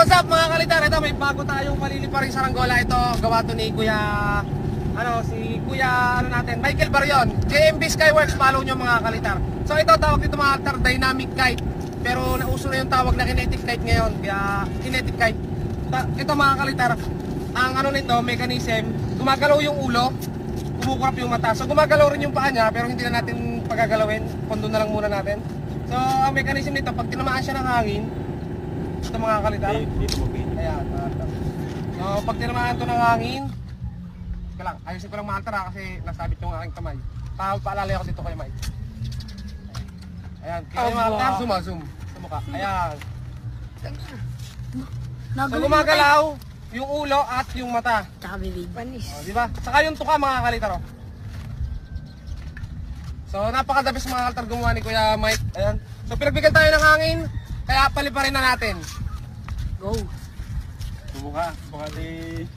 what's up mga kalitar? Ito may bago tayong maliliparing saranggola. Ito gawa to ni Kuya si Kuya Michael Barion, JMB Skyworks. Follow nyo mga kalitar. So ito tawag dito mga kalitar, dynamic kite. Pero nauso na yung tawag na kinetic kite ngayon. Kaya kinetic kite. Ito mga kalitar, ang nito, mechanism, gumagalaw yung ulo, kumukurap yung mata. So gumagalaw rin yung paa niya, pero hindi na natin pagagalawin. Pondo na lang muna natin. So ang mechanism nito, pag tinamaan siya ng hangin, ito mga kalitar. Dito mo pin. Ayan. So pag tinamaan ito ng hangin, lang, ayusin ko lang mga altara kasi nasabit yung aking kamay. Paalala ako dito kay Mike. Ayan, kaya yung mga altara, zoom sa mukha. Ayan. So gumagalaw yung ulo at yung mata. Tsaka bibig. Panis. O, diba? Saka yung tuka mga kalitar. Oh. So napakadabis mga kalitar gumawa ni Kuya Mike. Ayan. So pinagbigyan tayo ng hangin, kaya paliparin na natin. Go. Subuka di